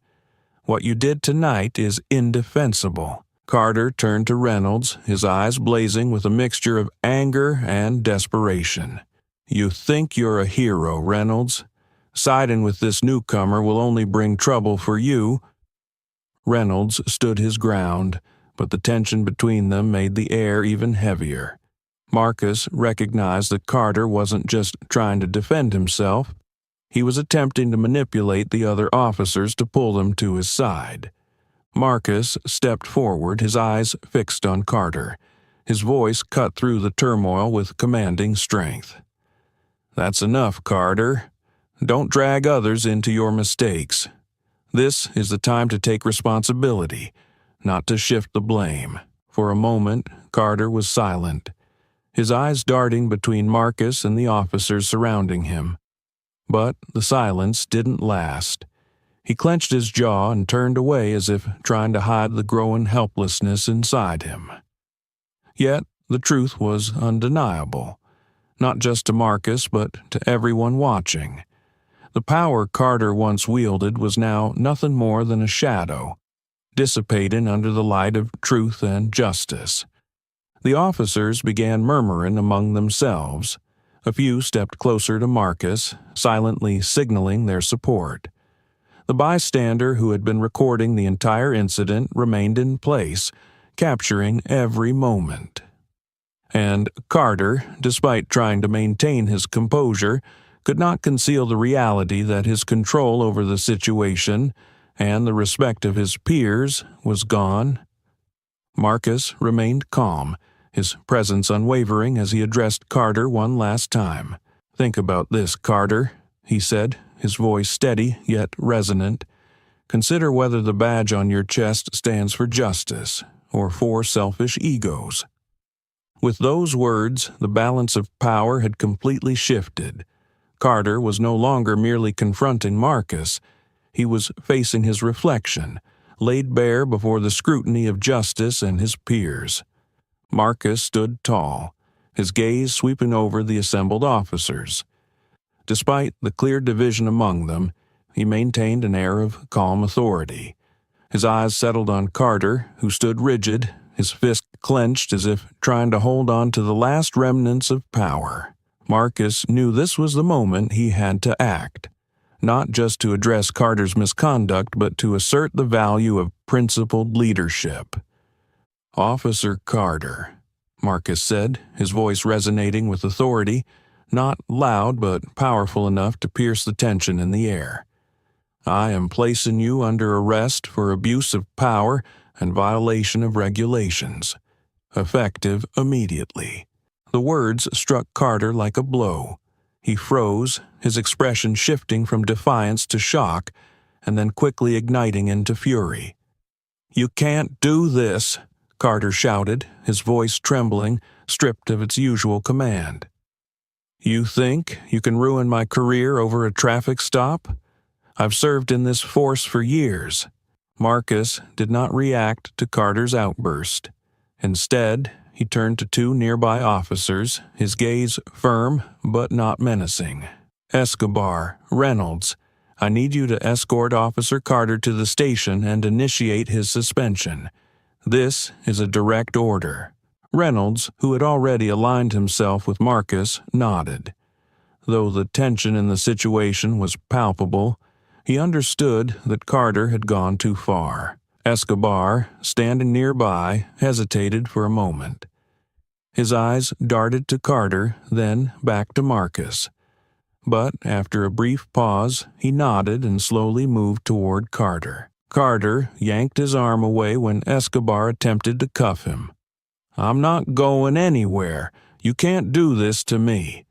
"What you did tonight is indefensible." Carter turned to Reynolds, his eyes blazing with a mixture of anger and desperation. "You think you're a hero, Reynolds. Siding with this newcomer will only bring trouble for you." Reynolds stood his ground, but the tension between them made the air even heavier. Marcus recognized that Carter wasn't just trying to defend himself. He was attempting to manipulate the other officers to pull them to his side. Marcus stepped forward, his eyes fixed on Carter. His voice cut through the turmoil with commanding strength. "That's enough, Carter. Don't drag others into your mistakes. This is the time to take responsibility, not to shift the blame." For a moment, Carter was silent, his eyes darting between Marcus and the officers surrounding him. But the silence didn't last. He clenched his jaw and turned away as if trying to hide the growing helplessness inside him. Yet the truth was undeniable, not just to Marcus but to everyone watching. The power Carter once wielded was now nothing more than a shadow, dissipating under the light of truth and justice. The officers began murmuring among themselves. A few stepped closer to Marcus, silently signaling their support. The bystander who had been recording the entire incident remained in place, capturing every moment. And Carter, despite trying to maintain his composure, could not conceal the reality that his control over the situation and the respect of his peers was gone. Marcus remained calm, his presence unwavering as he addressed Carter one last time. "Think about this, Carter," he said, his voice steady yet resonant. "Consider whether the badge on your chest stands for justice or for selfish egos." With those words, the balance of power had completely shifted. Carter was no longer merely confronting Marcus. He was facing his reflection, laid bare before the scrutiny of justice and his peers. Marcus stood tall, his gaze sweeping over the assembled officers. Despite the clear division among them, he maintained an air of calm authority. His eyes settled on Carter, who stood rigid, his fist clenched as if trying to hold on to the last remnants of power. Marcus knew this was the moment he had to act, not just to address Carter's misconduct, but to assert the value of principled leadership. "Officer Carter," Marcus said, his voice resonating with authority, not loud but powerful enough to pierce the tension in the air. "I am placing you under arrest for abuse of power and violation of regulations, effective immediately. The words struck Carter like a blow. He froze, his expression shifting from defiance to shock, and then quickly igniting into fury. "You can't do this," Carter shouted, his voice trembling, stripped of its usual command. "You think you can ruin my career over a traffic stop? I've served in this force for years." Marcus did not react to Carter's outburst. Instead, he turned to two nearby officers, his gaze firm but not menacing. "Escobar, Reynolds, I need you to escort Officer Carter to the station and initiate his suspension. This is a direct order." Reynolds, who had already aligned himself with Marcus, nodded. Though the tension in the situation was palpable, he understood that Carter had gone too far. Escobar, standing nearby, hesitated for a moment. His eyes darted to Carter, then back to Marcus. But after a brief pause, he nodded and slowly moved toward Carter. Carter yanked his arm away when Escobar attempted to cuff him. "I'm not going anywhere. You can't do this to me."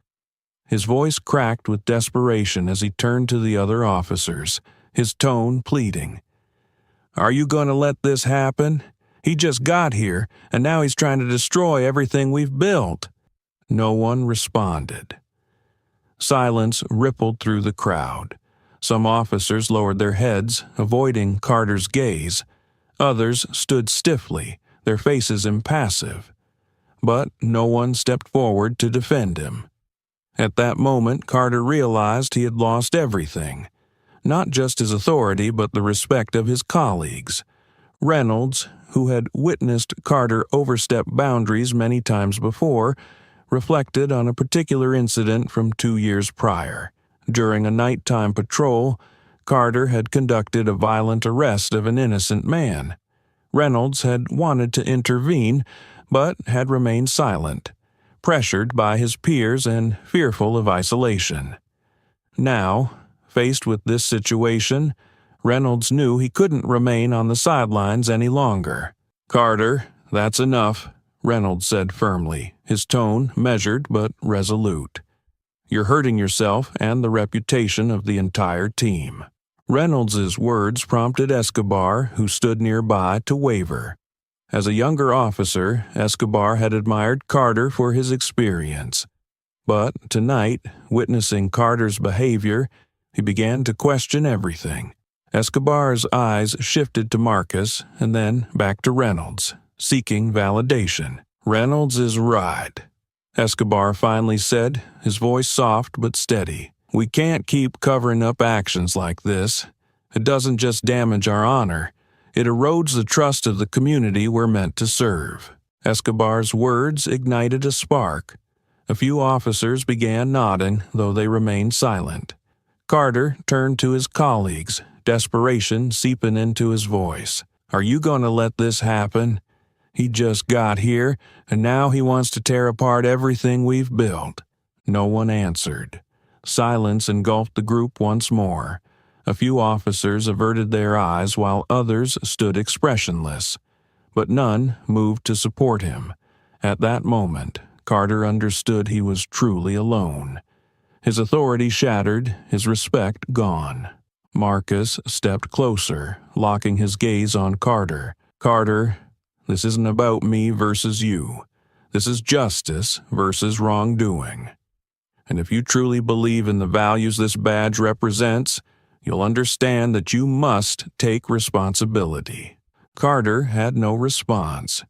His voice cracked with desperation as he turned to the other officers, his tone pleading. "Are you going to let this happen? He just got here, and now he's trying to destroy everything we've built." No one responded. Silence rippled through the crowd. Some officers lowered their heads, avoiding Carter's gaze. Others stood stiffly, their faces impassive. But no one stepped forward to defend him. At that moment, Carter realized he had lost everything. Not just his authority, but the respect of his colleagues. Reynolds, who had witnessed Carter overstep boundaries many times before, reflected on a particular incident from 2 years prior. During a nighttime patrol, Carter had conducted a violent arrest of an innocent man. Reynolds had wanted to intervene, but had remained silent, pressured by his peers and fearful of isolation. Now, faced with this situation, Reynolds knew he couldn't remain on the sidelines any longer. "Carter, that's enough," Reynolds said firmly, his tone measured but resolute. "You're hurting yourself and the reputation of the entire team." Reynolds's words prompted Escobar, who stood nearby, to waver. As a younger officer, Escobar had admired Carter for his experience. But tonight, witnessing Carter's behavior, he began to question everything. Escobar's eyes shifted to Marcus and then back to Reynolds, seeking validation. "Reynolds is right," Escobar finally said, his voice soft but steady. "We can't keep covering up actions like this. It doesn't just damage our honor, it erodes the trust of the community we're meant to serve." Escobar's words ignited a spark. A few officers began nodding, though they remained silent. Carter turned to his colleagues, desperation seeping into his voice. "Are you going to let this happen? He just got here, and now he wants to tear apart everything we've built." No one answered. Silence engulfed the group once more. A few officers averted their eyes while others stood expressionless. But none moved to support him. At that moment, Carter understood he was truly alone. His authority shattered, his respect gone. Marcus stepped closer, locking his gaze on Carter. "Carter, this isn't about me versus you. This is justice versus wrongdoing. And if you truly believe in the values this badge represents, you'll understand that you must take responsibility." Carter had no response.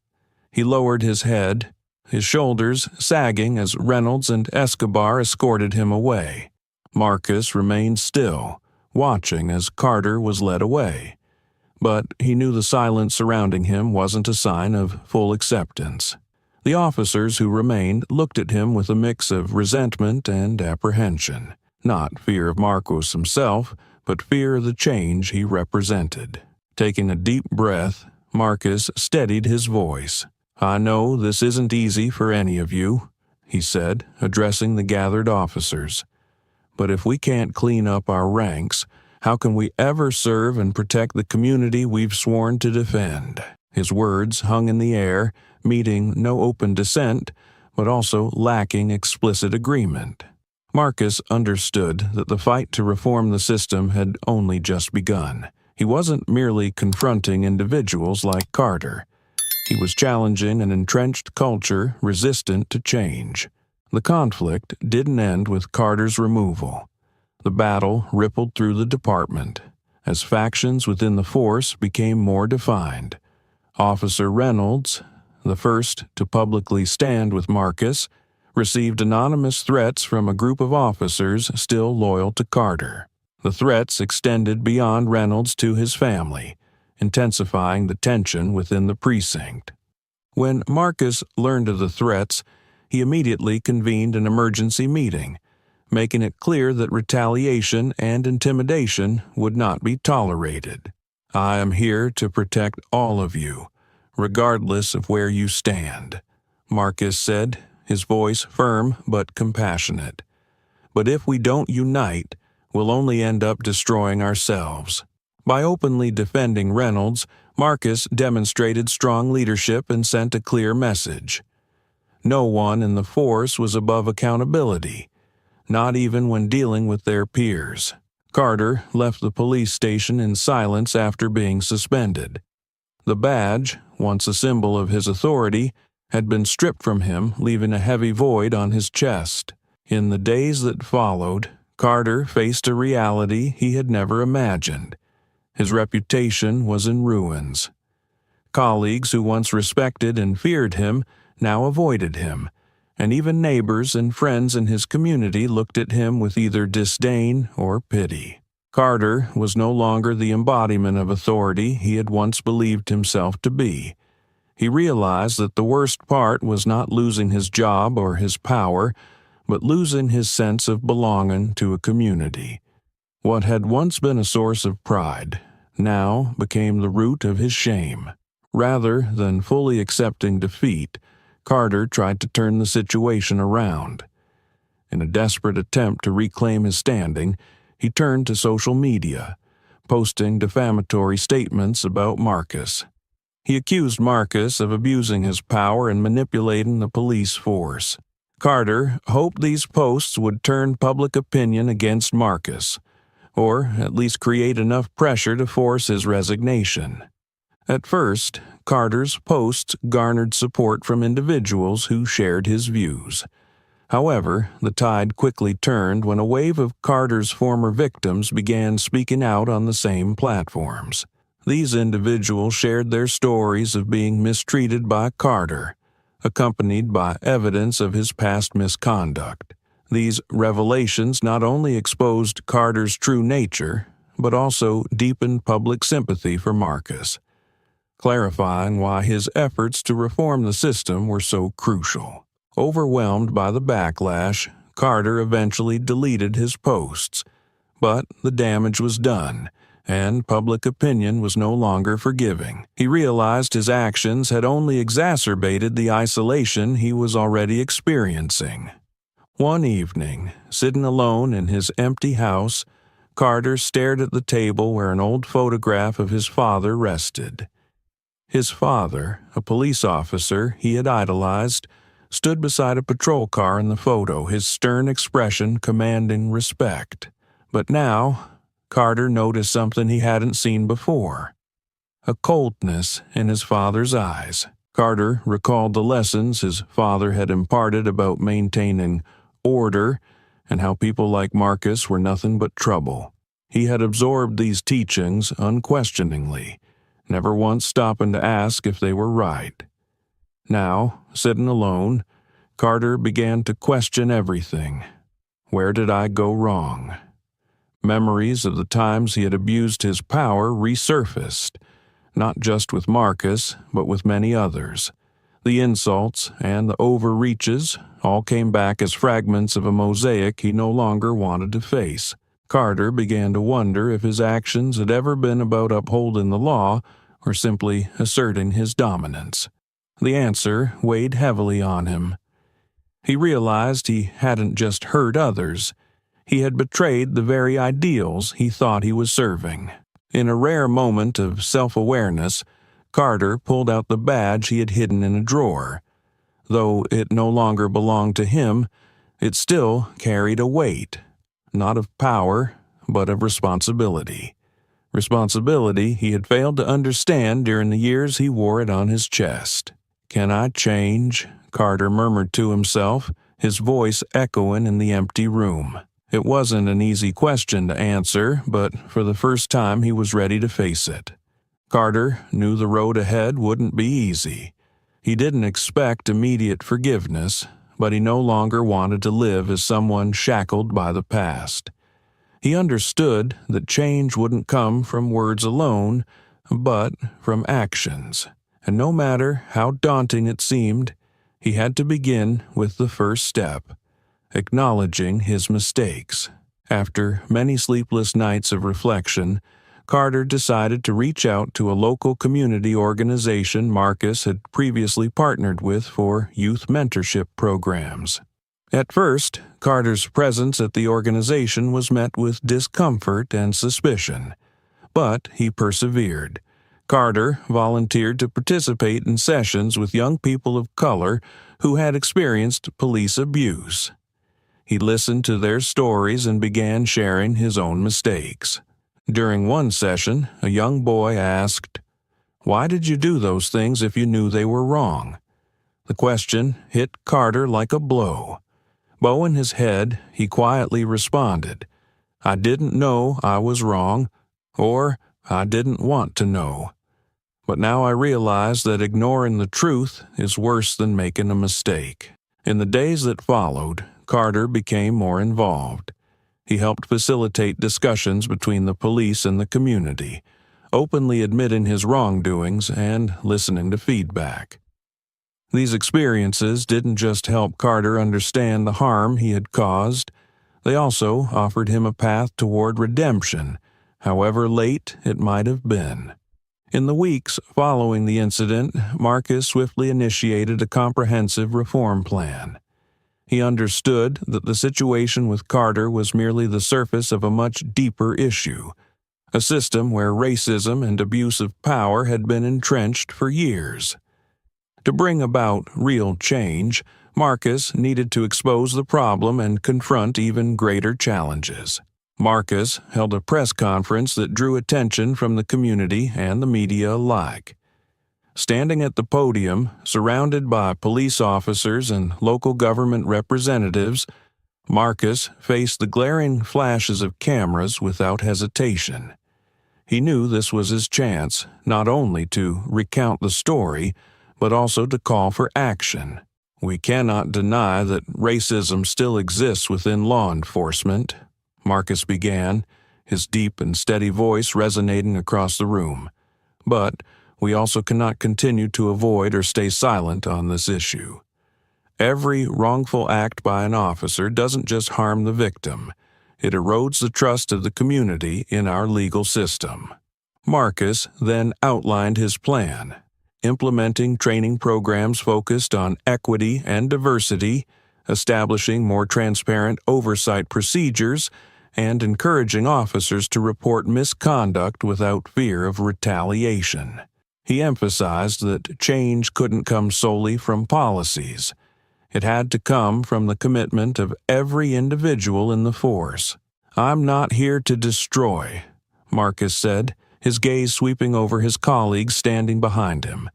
He lowered his head, his shoulders sagging as Reynolds and Escobar escorted him away. Marcus remained still, watching as Carter was led away. But he knew the silence surrounding him wasn't a sign of full acceptance. The officers who remained looked at him with a mix of resentment and apprehension. Not fear of Marcos himself, but fear of the change he represented. Taking a deep breath, Marcus steadied his voice. "I know this isn't easy for any of you," he said, addressing the gathered officers. "But if we can't clean up our ranks, how can we ever serve and protect the community we've sworn to defend?" His words hung in the air, meeting no open dissent, but also lacking explicit agreement. Marcus understood that the fight to reform the system had only just begun. He wasn't merely confronting individuals like Carter. He was challenging an entrenched culture resistant to change. The conflict didn't end with Carter's removal. The battle rippled through the department as factions within the force became more defined. Officer Reynolds, the first to publicly stand with Marcus, received anonymous threats from a group of officers still loyal to Carter. The threats extended beyond Reynolds to his family, intensifying the tension within the precinct. When Marcus learned of the threats, he immediately convened an emergency meeting, making it clear that retaliation and intimidation would not be tolerated. "I am here to protect all of you, regardless of where you stand," Marcus said, his voice firm but compassionate. "But if we don't unite, we'll only end up destroying ourselves." By openly defending Reynolds, Marcus demonstrated strong leadership and sent a clear message. No one in the force was above accountability, not even when dealing with their peers. Carter left the police station in silence after being suspended. The badge, once a symbol of his authority, had been stripped from him, leaving a heavy void on his chest. In the days that followed, Carter faced a reality he had never imagined. His reputation was in ruins. Colleagues who once respected and feared him now avoided him, and even neighbors and friends in his community looked at him with either disdain or pity. Carter was no longer the embodiment of authority he had once believed himself to be. He realized that the worst part was not losing his job or his power, but losing his sense of belonging to a community. What had once been a source of pride now became the root of his shame. Rather than fully accepting defeat, Carter tried to turn the situation around. In a desperate attempt to reclaim his standing, he turned to social media, posting defamatory statements about Marcus. He accused Marcus of abusing his power and manipulating the police force. Carter hoped these posts would turn public opinion against Marcus, or at least create enough pressure to force his resignation. At first, Carter's posts garnered support from individuals who shared his views. However, the tide quickly turned when a wave of Carter's former victims began speaking out on the same platforms. These individuals shared their stories of being mistreated by Carter, accompanied by evidence of his past misconduct. These revelations not only exposed Carter's true nature, but also deepened public sympathy for Marcus, clarifying why his efforts to reform the system were so crucial. Overwhelmed by the backlash, Carter eventually deleted his posts, but the damage was done, and public opinion was no longer forgiving. He realized his actions had only exacerbated the isolation he was already experiencing. One evening, sitting alone in his empty house, Carter stared at the table where an old photograph of his father rested. His father, a police officer he had idolized, stood beside a patrol car in the photo, his stern expression commanding respect. But now, Carter noticed something he hadn't seen before: a coldness in his father's eyes. Carter recalled the lessons his father had imparted about maintaining order and how people like Marcus were nothing but trouble. He had absorbed these teachings unquestioningly, never once stopping to ask if they were right. Now, sitting alone, Carter began to question everything. Where did I go wrong? Memories of the times he had abused his power resurfaced, not just with Marcus, but with many others. The insults and the overreaches all came back as fragments of a mosaic he no longer wanted to face. Carter began to wonder if his actions had ever been about upholding the law or simply asserting his dominance. The answer weighed heavily on him. He realized he hadn't just hurt others. He had betrayed the very ideals he thought he was serving. In a rare moment of self-awareness, Carter pulled out the badge he had hidden in a drawer. Though it no longer belonged to him, it still carried a weight, not of power, but of responsibility. Responsibility he had failed to understand during the years he wore it on his chest. "Can I change?" Carter murmured to himself, his voice echoing in the empty room. It wasn't an easy question to answer, but for the first time he was ready to face it. Carter knew the road ahead wouldn't be easy. He didn't expect immediate forgiveness, but he no longer wanted to live as someone shackled by the past. He understood that change wouldn't come from words alone, but from actions. And no matter how daunting it seemed, he had to begin with the first step, acknowledging his mistakes. After many sleepless nights of reflection, Carter decided to reach out to a local community organization Marcus had previously partnered with for youth mentorship programs. At first, Carter's presence at the organization was met with discomfort and suspicion, but he persevered. Carter volunteered to participate in sessions with young people of color who had experienced police abuse. He listened to their stories and began sharing his own mistakes. During one session, a young boy asked, "Why did you do those things if you knew they were wrong?" The question hit Carter like a blow. Bowing his head, he quietly responded, "I didn't know I was wrong, or I didn't want to know. But now I realize that ignoring the truth is worse than making a mistake." In the days that followed, Carter became more involved. He helped facilitate discussions between the police and the community, openly admitting his wrongdoings and listening to feedback. These experiences didn't just help Carter understand the harm he had caused, they also offered him a path toward redemption, however late it might have been. In the weeks following the incident, Marcus swiftly initiated a comprehensive reform plan. He understood that the situation with Carter was merely the surface of a much deeper issue, a system where racism and abuse of power had been entrenched for years. To bring about real change, Marcus needed to expose the problem and confront even greater challenges. Marcus held a press conference that drew attention from the community and the media alike. Standing at the podium, surrounded by police officers and local government representatives, Marcus faced the glaring flashes of cameras without hesitation. He knew this was his chance, not only to recount the story, but also to call for action. "We cannot deny that racism still exists within law enforcement," Marcus began, his deep and steady voice resonating across the room. "But we also cannot continue to avoid or stay silent on this issue. Every wrongful act by an officer doesn't just harm the victim, it erodes the trust of the community in our legal system." Marcus then outlined his plan, implementing training programs focused on equity and diversity, establishing more transparent oversight procedures, and encouraging officers to report misconduct without fear of retaliation. He emphasized that change couldn't come solely from policies. It had to come from the commitment of every individual in the force. "I'm not here to destroy," Marcus said, his gaze sweeping over his colleagues standing behind him.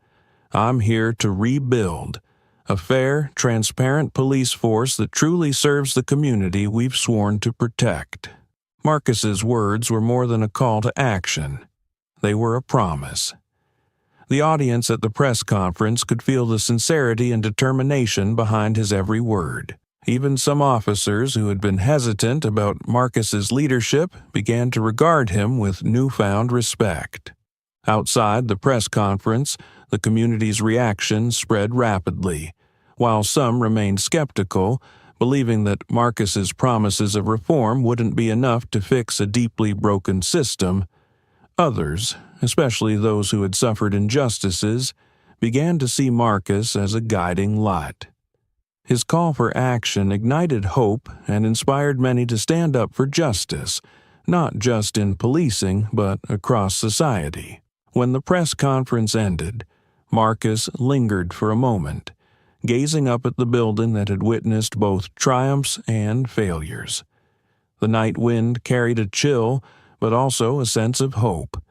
"I'm here to rebuild, a fair, transparent police force that truly serves the community we've sworn to protect." Marcus's words were more than a call to action. They were a promise. The audience at the press conference could feel the sincerity and determination behind his every word. Even some officers who had been hesitant about Marcus's leadership began to regard him with newfound respect. Outside the press conference, the community's reaction spread rapidly. While some remained skeptical, believing that Marcus's promises of reform wouldn't be enough to fix a deeply broken system, others, especially those who had suffered injustices, began to see Marcus as a guiding light. His call for action ignited hope and inspired many to stand up for justice, not just in policing, but across society. When the press conference ended, Marcus lingered for a moment, gazing up at the building that had witnessed both triumphs and failures. The night wind carried a chill, but also a sense of hope.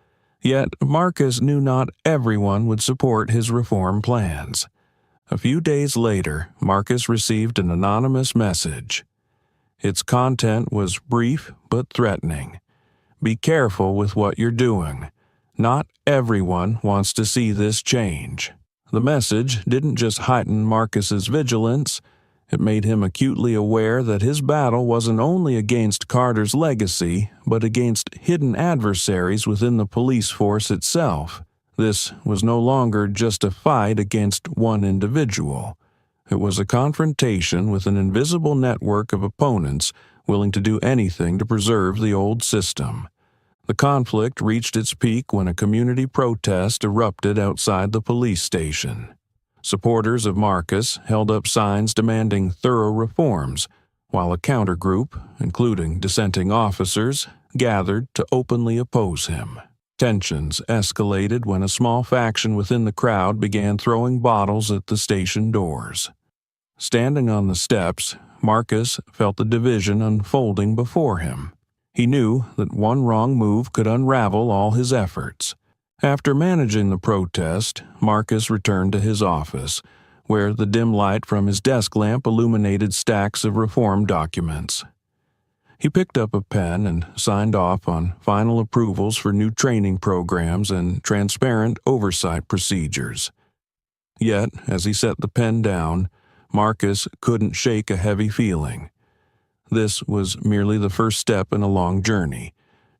Yet Marcus knew not everyone would support his reform plans. A few days later, Marcus received an anonymous message. Its content was brief but threatening. Be careful with what you're doing. Not everyone wants to see this change. The message didn't just heighten Marcus's vigilance, it made him acutely aware that his battle wasn't only against Carter's legacy, but against hidden adversaries within the police force itself. This was no longer just a fight against one individual. It was a confrontation with an invisible network of opponents willing to do anything to preserve the old system. The conflict reached its peak when a community protest erupted outside the police station. Supporters of Marcus held up signs demanding thorough reforms, while a countergroup, including dissenting officers, gathered to openly oppose him. Tensions escalated when a small faction within the crowd began throwing bottles at the station doors. Standing on the steps, Marcus felt the division unfolding before him. He knew that one wrong move could unravel all his efforts. After managing the protest, Marcus returned to his office, where the dim light from his desk lamp illuminated stacks of reform documents. He picked up a pen and signed off on final approvals for new training programs and transparent oversight procedures. Yet, as he set the pen down, Marcus couldn't shake a heavy feeling. This was merely the first step in a long journey,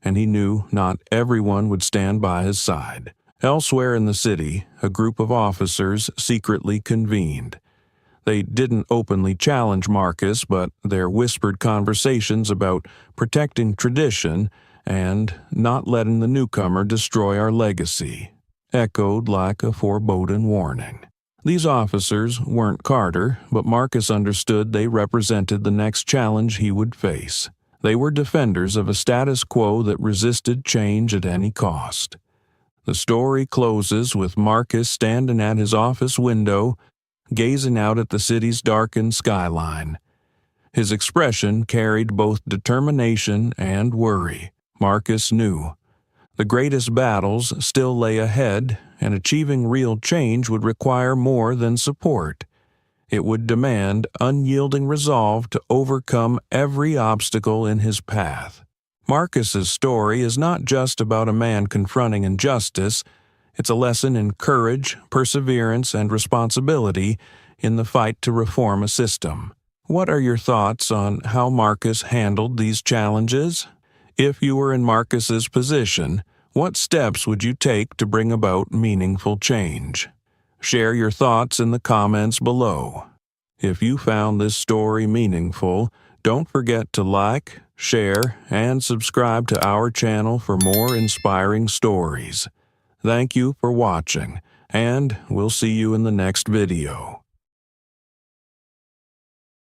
and he knew not everyone would stand by his side. Elsewhere in the city, a group of officers secretly convened. They didn't openly challenge Marcus, but their whispered conversations about protecting tradition and not letting the newcomer destroy our legacy echoed like a foreboding warning. These officers weren't Carter, but Marcus understood they represented the next challenge he would face. They were defenders of a status quo that resisted change at any cost. The story closes with Marcus standing at his office window, gazing out at the city's darkened skyline. His expression carried both determination and worry. Marcus knew the greatest battles still lay ahead, and achieving real change would require more than support. It would demand unyielding resolve to overcome every obstacle in his path. Marcus's story is not just about a man confronting injustice. It's a lesson in courage, perseverance, and responsibility in the fight to reform a system. What are your thoughts on how Marcus handled these challenges? If you were in Marcus's position, what steps would you take to bring about meaningful change? Share your thoughts in the comments below. If you found this story meaningful, don't forget to like, share, and subscribe to our channel for more inspiring stories. Thank you for watching, and we'll see you in the next video.